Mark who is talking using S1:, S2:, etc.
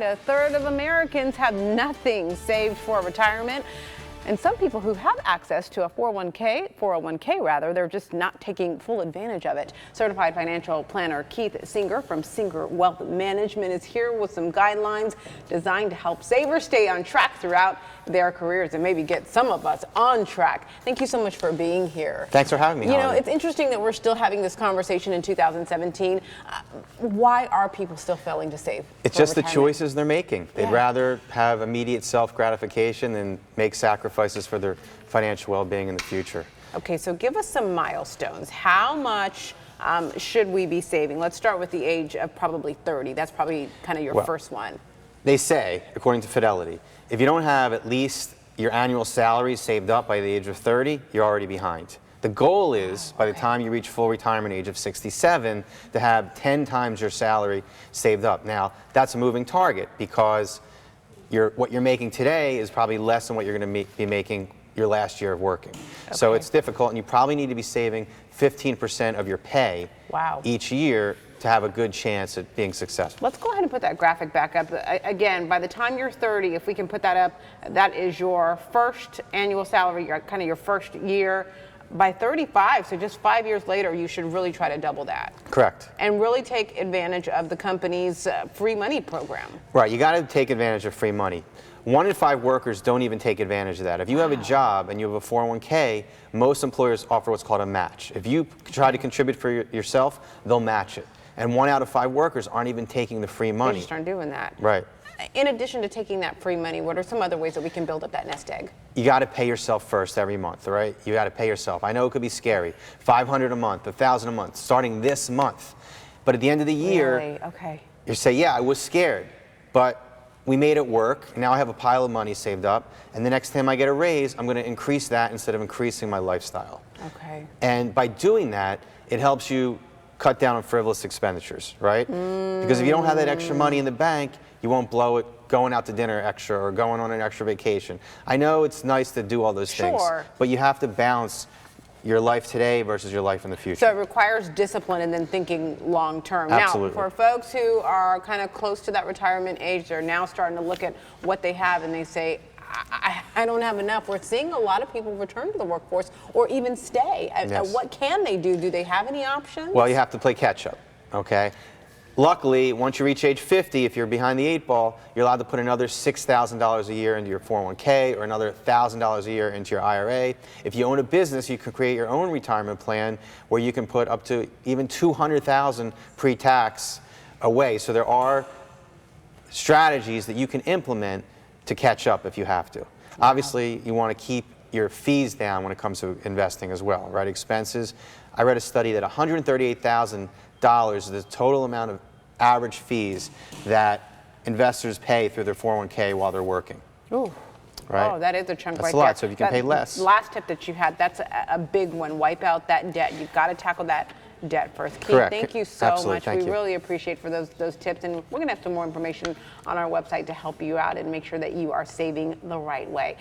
S1: A third of Americans have nothing saved for retirement. And some people who have access to a 401k rather, they're just not taking full advantage of it. Certified financial planner Keith Singer from Singer Wealth Management is here with some guidelines designed to help savers stay on track throughout their careers and maybe get some of us on track. Thank you so much for being here.
S2: Thanks for having me.
S1: You know, it's interesting that we're still having this conversation in 2017. Why are people still failing to save?
S2: It's just the choices they're making. They'd rather have immediate self-gratification than make sacrifices for their financial well-being in the future.
S1: Okay, so give us some milestones. How much should we be saving? Let's start with the age of probably 30. That's probably kind of your first one.
S2: They say, according to Fidelity, if you don't have at least your annual salary saved up by the age of 30, you're already behind. The goal is, by the time you reach full retirement age of 67, to have 10 times your salary saved up. Now, that's a moving target because what you're making today is probably less than what you're going to be making your last year of working. Okay. So it's difficult, and you probably need to be saving 15% of your pay each year to have a good chance at being successful.
S1: Let's go ahead and put that graphic back up. Again, by the time you're 30, if we can put that up, that is your first annual salary, kind of your first year. By 35, so just 5 years later, you should really try to double that.
S2: Correct.
S1: And really take advantage of the company's free money program.
S2: Right, you got to take advantage of free money. 1 in 5 workers don't even take advantage of that. If you have a job and you have a 401k, most employers offer what's called a match. If you try to contribute for yourself, they'll match it. And 1 out of 5 workers aren't even taking the free money.
S1: They just aren't doing that.
S2: Right.
S1: In addition to taking that free money, what are some other ways that we can build up that nest egg?
S2: You got to pay yourself first every month, all right? You got to pay yourself. I know it could be scary. $500 a month, $1,000 a month, starting this month. But at the end of the year, you say, yeah, I was scared, but we made it work. Now I have a pile of money saved up, and the next time I get a raise, I'm going to increase that instead of increasing my lifestyle.
S1: Okay.
S2: And by doing that, it helps you cut down on frivolous expenditures, right? Because if you don't have that extra money in the bank, you won't blow it going out to dinner extra or going on an extra vacation. I know it's nice to do all those things, but you have to balance your life today versus your life in the future.
S1: So it requires discipline and then thinking long term.
S2: Absolutely.
S1: Now, for folks who are kind of close to that retirement age, they're now starting to look at what they have and they say, I don't have enough. We're seeing a lot of people return to the workforce or even stay. What can they do? Do they have any options?
S2: Well, you have to play catch up, okay? Luckily, once you reach age 50, if you're behind the 8 ball, you're allowed to put another $6,000 a year into your 401k or another $1,000 a year into your IRA. If you own a business, you can create your own retirement plan where you can put up to even $200,000 pre-tax away. So there are strategies that you can implement to catch up if you have to. Obviously, you want to keep your fees down when it comes to investing as well, right? Expenses. I read a study that $138,000 is the total amount of average fees that investors pay through their 401k while they're working.
S1: Ooh.
S2: Right?
S1: Oh, that is a chunk right there.
S2: That's a lot, so if you can pay less.
S1: Last tip that you had, that's a big one. Wipe out that debt. You've got to tackle that debt first. Keith,
S2: correct.
S1: Thank you so much.
S2: We
S1: really appreciate for those tips, and we're going to have some more information on our website to help you out and make sure that you are saving the right way.